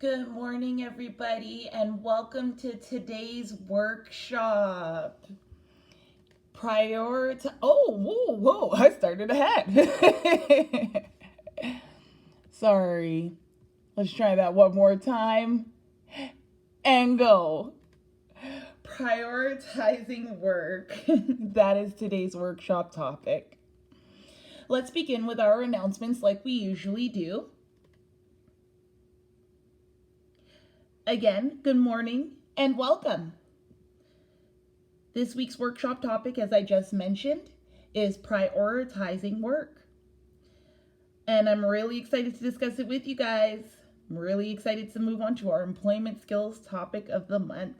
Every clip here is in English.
Good morning, everybody, and welcome to today's workshop. Whoa, I started ahead. Sorry. Let's try that one more time. And go. Prioritizing work. That is today's workshop topic. Let's begin with our announcements like we usually do. Again, good morning and welcome. This week's workshop topic, as I just mentioned, is prioritizing work. And I'm really excited to discuss it with you guys. I'm really excited to move on to our employment skills topic of the month.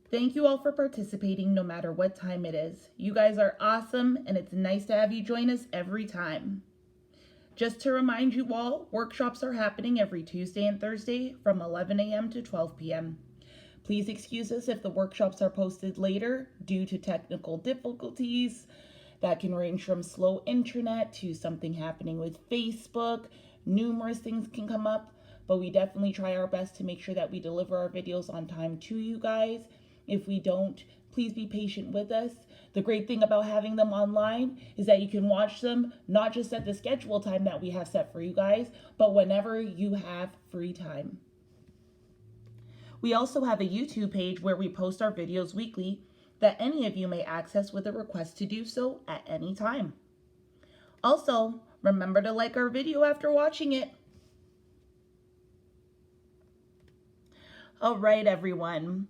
Thank you all for participating no matter what time it is. You guys are awesome, and it's nice to have you join us every time. Just to remind you all, workshops are happening every Tuesday and Thursday from 11 a.m. to 12 p.m. Please excuse us if the workshops are posted later due to technical difficulties. That can range from slow internet to something happening with Facebook. Numerous things can come up, but we definitely try our best to make sure that we deliver our videos on time to you guys. If we don't, please be patient with us. The great thing about having them online is that you can watch them not just at the scheduled time that we have set for you guys, but whenever you have free time. We also have a YouTube page where we post our videos weekly that any of you may access with a request to do so at any time. Also, remember to like our video after watching it. All right, everyone.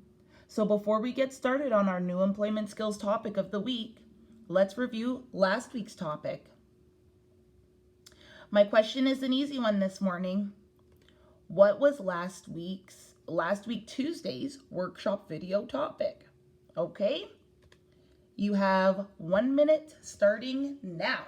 So before we get started on our new employment skills topic of the week, let's review last week's topic. My question is an easy one this morning. What was last week Tuesday's workshop video topic? Okay, you have 1 minute starting now.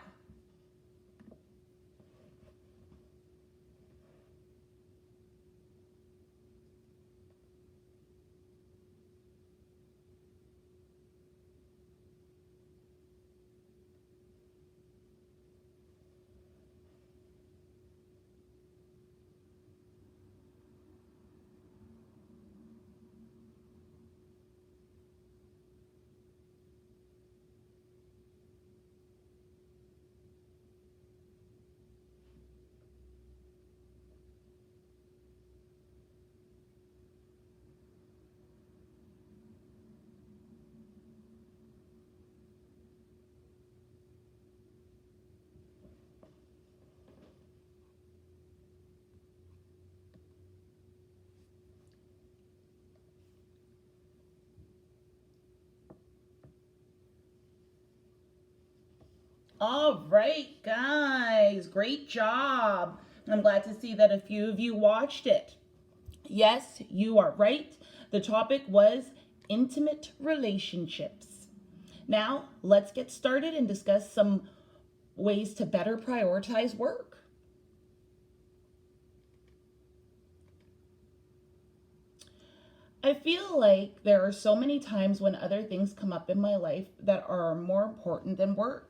All right, guys, great job. I'm glad to see that a few of you watched it. Yes, you are right. The topic was intimate relationships. Now, let's get started and discuss some ways to better prioritize work. I feel like there are so many times when other things come up in my life that are more important than work.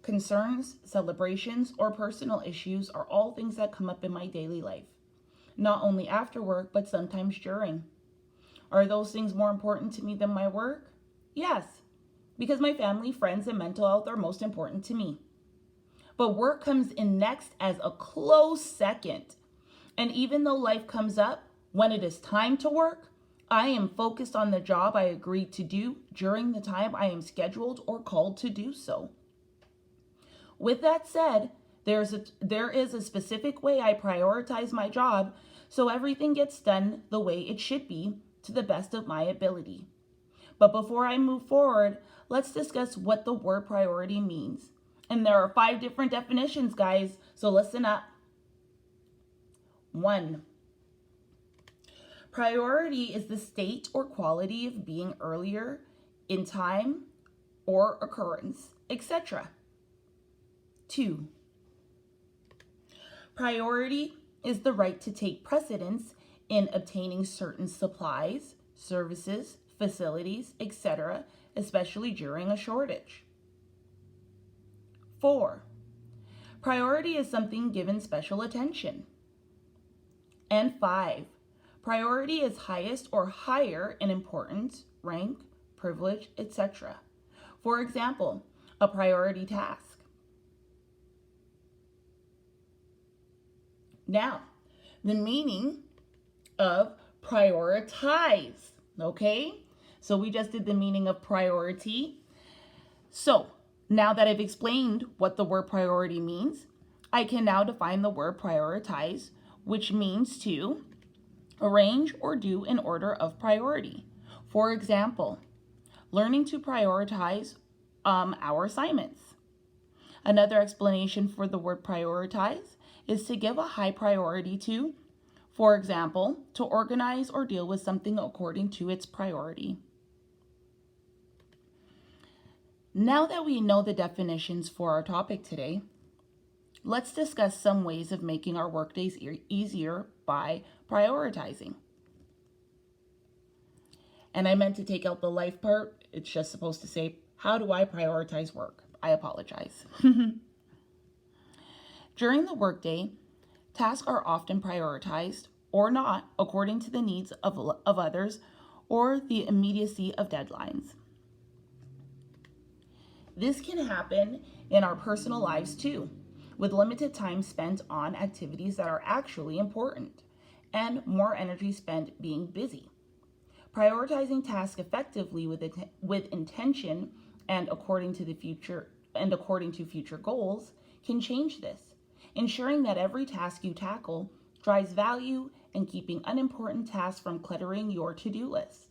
Concerns, celebrations, or personal issues are all things that come up in my daily life. Not only after work, but sometimes during. Are those things more important to me than my work? Yes, because my family, friends, and mental health are most important to me. But work comes in next as a close second. And even though life comes up, when it is time to work, I am focused on the job I agreed to do during the time I am scheduled or called to do so. With that said, there is a specific way I prioritize my job so everything gets done the way it should be to the best of my ability. But before I move forward, let's discuss what the word priority means. And there are 5 different definitions, guys, so listen up. 1. Priority is the state or quality of being earlier in time or occurrence, etc. 2. Priority is the right to take precedence in obtaining certain supplies, services, facilities, etc., especially during a shortage. 4. Priority is something given special attention. And 5, priority is highest or higher in importance, rank, privilege, etc. For example, a priority task. Now, the meaning of prioritize, okay? So we just did the meaning of priority. So now that I've explained what the word priority means, I can now define the word prioritize, which means to arrange or do in order of priority. For example, learning to prioritize our assignments. Another explanation for the word prioritize is to give a high priority to, for example, to organize or deal with something according to its priority. Now that we know the definitions for our topic today, let's discuss some ways of making our workdays easier by prioritizing. And I meant to take out the life part. It's just supposed to say, how do I prioritize work? I apologize. During the workday, tasks are often prioritized or not according to the needs of others or the immediacy of deadlines. This can happen in our personal lives too, with limited time spent on activities that are actually important and more energy spent being busy. Prioritizing tasks effectively with intention and according to future goals can change this, ensuring that every task you tackle drives value and keeping unimportant tasks from cluttering your to-do list.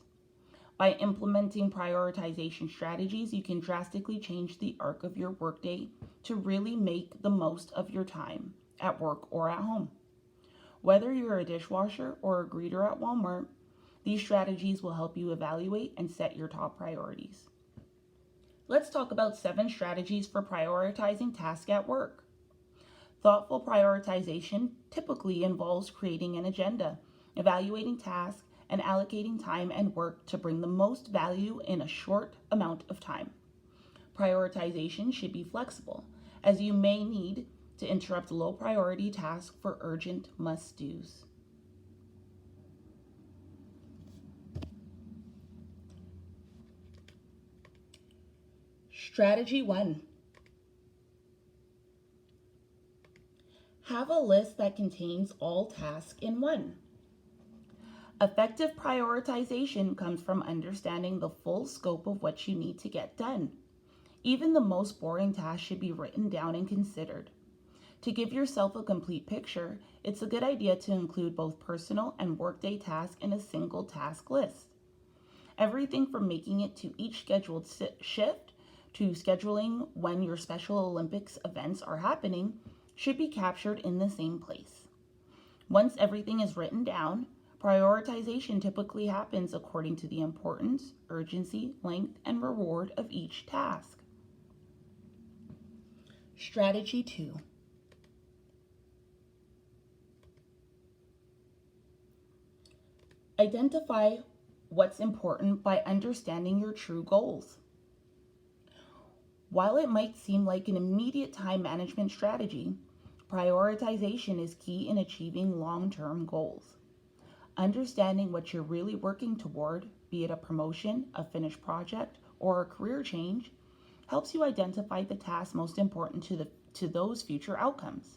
By implementing prioritization strategies, you can drastically change the arc of your workday to really make the most of your time at work or at home. Whether you're a dishwasher or a greeter at Walmart, these strategies will help you evaluate and set your top priorities. Let's talk about 7 strategies for prioritizing tasks at work. Thoughtful prioritization typically involves creating an agenda, evaluating tasks, and allocating time and work to bring the most value in a short amount of time. Prioritization should be flexible, as you may need to interrupt low priority tasks for urgent must-dos. Strategy 1. Have a list that contains all tasks in one. Effective prioritization comes from understanding the full scope of what you need to get done. Even the most boring tasks should be written down and considered. To give yourself a complete picture, it's a good idea to include both personal and workday tasks in a single task list. Everything from making it to each scheduled shift to scheduling when your Special Olympics events are happening should be captured in the same place. Once everything is written down, prioritization typically happens according to the importance, urgency, length, and reward of each task. Strategy 2. Identify what's important by understanding your true goals. While it might seem like an immediate time management strategy, prioritization is key in achieving long-term goals. Understanding what you're really working toward, be it a promotion, a finished project, or a career change, helps you identify the tasks most important to those future outcomes.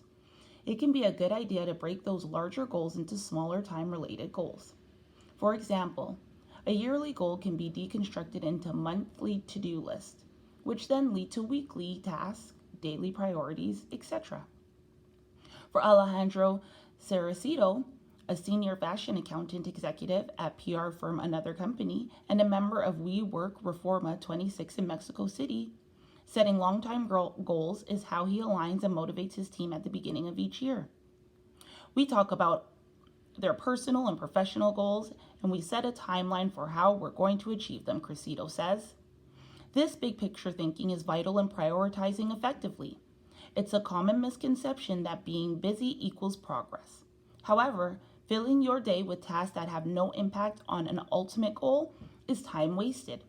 It can be a good idea to break those larger goals into smaller time-related goals. For example, a yearly goal can be deconstructed into monthly to-do lists, which then lead to weekly tasks, daily priorities, etc. For Alejandro Ceracito, a senior fashion accountant executive at PR firm Another Company and a member of WeWork Reforma 26 in Mexico City, setting long-term goals is how he aligns and motivates his team at the beginning of each year. We talk about their personal and professional goals, and we set a timeline for how we're going to achieve them, Cressito says. This big picture thinking is vital in prioritizing effectively. It's a common misconception that being busy equals progress. However, filling your day with tasks that have no impact on an ultimate goal is time wasted.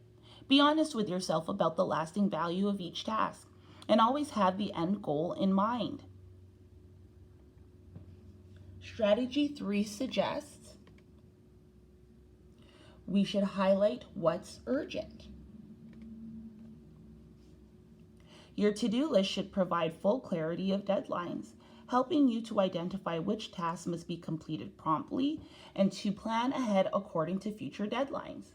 Be honest with yourself about the lasting value of each task, and always have the end goal in mind. Strategy 3 suggests we should highlight what's urgent. Your to-do list should provide full clarity of deadlines, helping you to identify which tasks must be completed promptly and to plan ahead according to future deadlines.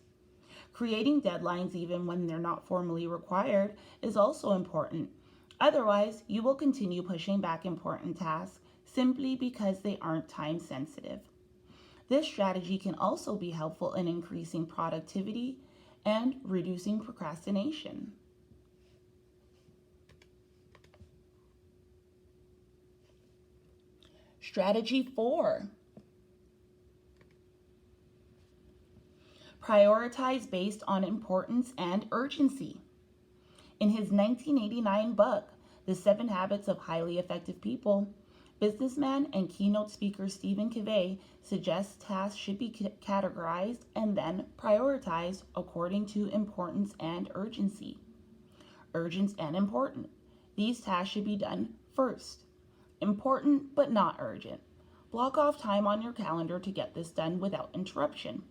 Creating deadlines even when they're not formally required is also important. Otherwise, you will continue pushing back important tasks simply because they aren't time sensitive. This strategy can also be helpful in increasing productivity and reducing procrastination. Strategy 4. Prioritize based on importance and urgency. In his 1989 book, The 7 Habits of Highly Effective People, businessman and keynote speaker Stephen Covey suggests tasks should be categorized and then prioritized according to importance and urgency. Urgent and important. These tasks should be done first. Important but not urgent. Block off time on your calendar to get this done without interruption.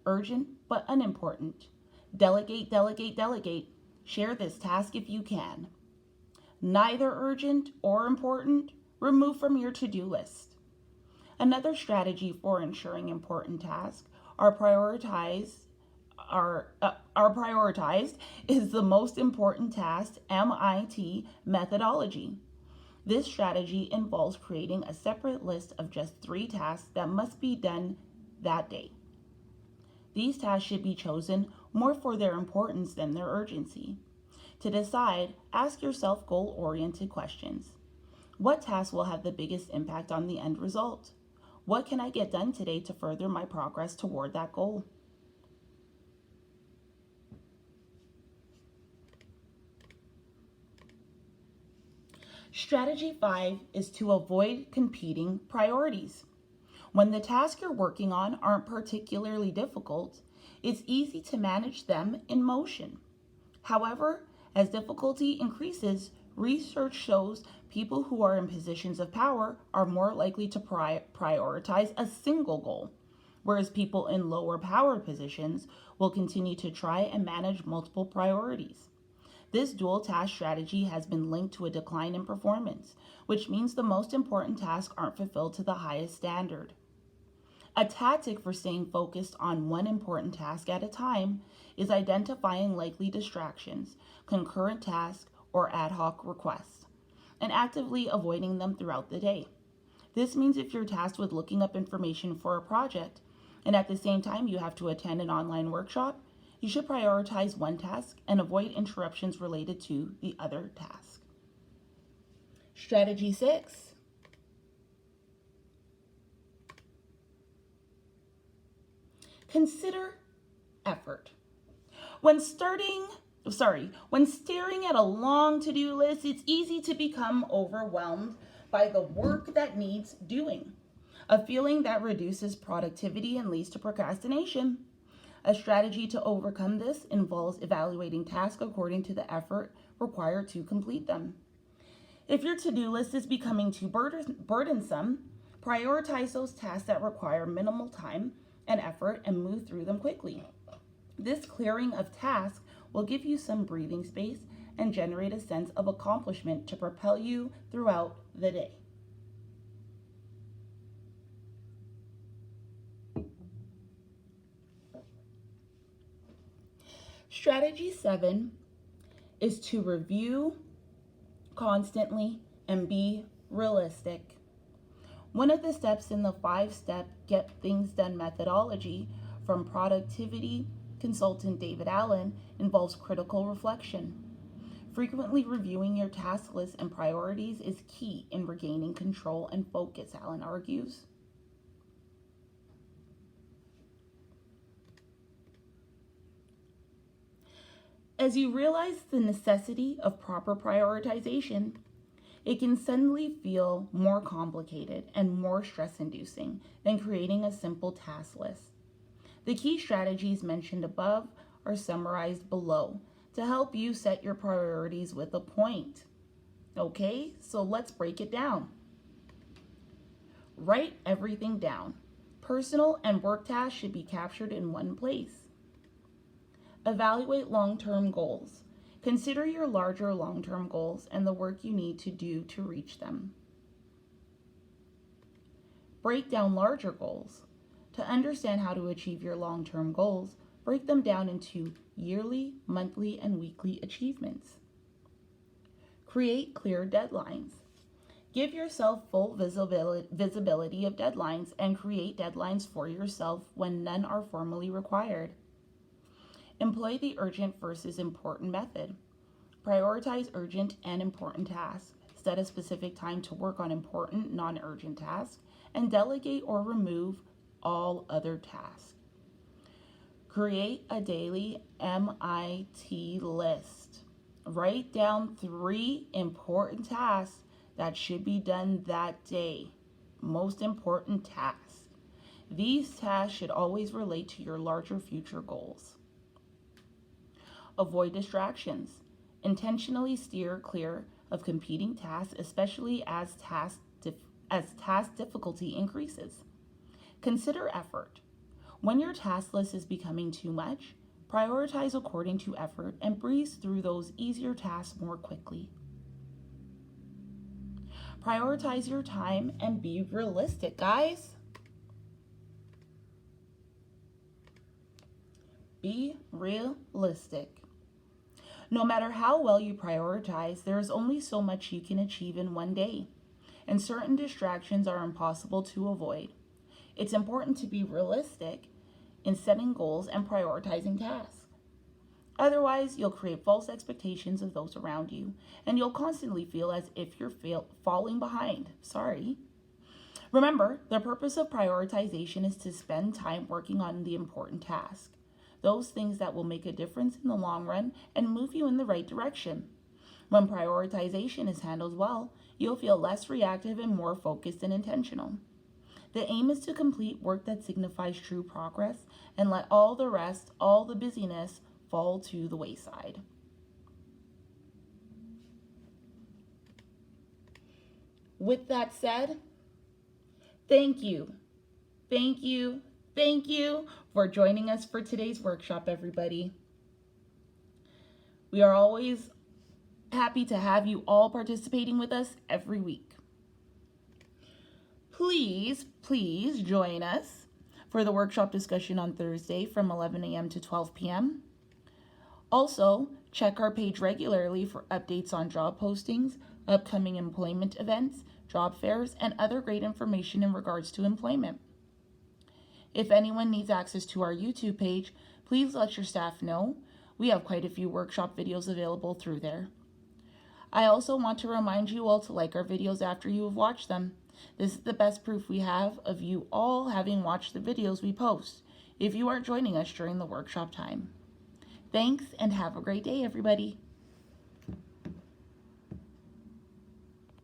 Urgent but unimportant. Delegate, delegate, delegate. Share this task if you can. Neither urgent or important. Remove from your to-do list. Another strategy for ensuring important tasks are prioritized is the most important task MIT methodology. This strategy involves creating a separate list of just 3 tasks that must be done that day. These tasks should be chosen more for their importance than their urgency. To decide, ask yourself goal-oriented questions. What task will have the biggest impact on the end result? What can I get done today to further my progress toward that goal? Strategy 5 is to avoid competing priorities. When the tasks you're working on aren't particularly difficult, it's easy to manage them in motion. However, as difficulty increases, research shows people who are in positions of power are more likely to prioritize a single goal, whereas people in lower power positions will continue to try and manage multiple priorities. This dual task strategy has been linked to a decline in performance, which means the most important tasks aren't fulfilled to the highest standard. A tactic for staying focused on one important task at a time is identifying likely distractions, concurrent tasks, or ad hoc requests, and actively avoiding them throughout the day. This means if you're tasked with looking up information for a project, and at the same time you have to attend an online workshop, you should prioritize one task and avoid interruptions related to the other task. Strategy 6. Consider effort. When staring at a long to-do list, it's easy to become overwhelmed by the work that needs doing, a feeling that reduces productivity and leads to procrastination. A strategy to overcome this involves evaluating tasks according to the effort required to complete them. If your to-do list is becoming too burdensome, prioritize those tasks that require minimal time and effort and move through them quickly. This clearing of tasks will give you some breathing space and generate a sense of accomplishment to propel you throughout the day. Strategy 7 is to review constantly and be realistic. One of the steps in the 5-step Get Things Done methodology from productivity consultant David Allen involves critical reflection. Frequently reviewing your task list and priorities is key in regaining control and focus, Allen argues. As you realize the necessity of proper prioritization, it can suddenly feel more complicated and more stress-inducing than creating a simple task list. The key strategies mentioned above are summarized below to help you set your priorities with a point. Okay, so let's break it down. Write everything down. Personal and work tasks should be captured in one place. Evaluate long-term goals. Consider your larger long-term goals and the work you need to do to reach them. Break down larger goals. To understand how to achieve your long-term goals, break them down into yearly, monthly, and weekly achievements. Create clear deadlines. Give yourself full visibility of deadlines and create deadlines for yourself when none are formally required. Employ the urgent versus important method. Prioritize urgent and important tasks. Set a specific time to work on important, non-urgent tasks, and delegate or remove all other tasks. Create a daily MIT list. Write down 3 important tasks that should be done that day. Most important tasks. These tasks should always relate to your larger future goals. Avoid distractions. Intentionally steer clear of competing tasks, especially as task difficulty increases. Consider effort. When your task list is becoming too much, prioritize according to effort and breeze through those easier tasks more quickly. Prioritize your time and be realistic, guys. Be realistic. No matter how well you prioritize, there is only so much you can achieve in one day, and certain distractions are impossible to avoid. It's important to be realistic in setting goals and prioritizing tasks. Otherwise, you'll create false expectations of those around you, and you'll constantly feel as if you're falling behind. Sorry. Remember, the purpose of prioritization is to spend time working on the important task. Those things that will make a difference in the long run and move you in the right direction. When prioritization is handled well, you'll feel less reactive and more focused and intentional. The aim is to complete work that signifies true progress and let all the rest, all the busyness, fall to the wayside. With that said, thank you for joining us for today's workshop, everybody. We are always happy to have you all participating with us every week. Please join us for the workshop discussion on Thursday from 11 a.m. to 12 p.m. Also, check our page regularly for updates on job postings, upcoming employment events, job fairs, and other great information in regards to employment. If anyone needs access to our YouTube page, please let your staff know. We have quite a few workshop videos available through there. I also want to remind you all to like our videos after you have watched them. This is the best proof we have of you all having watched the videos we post if you are joining us during the workshop time. Thanks and have a great day, everybody.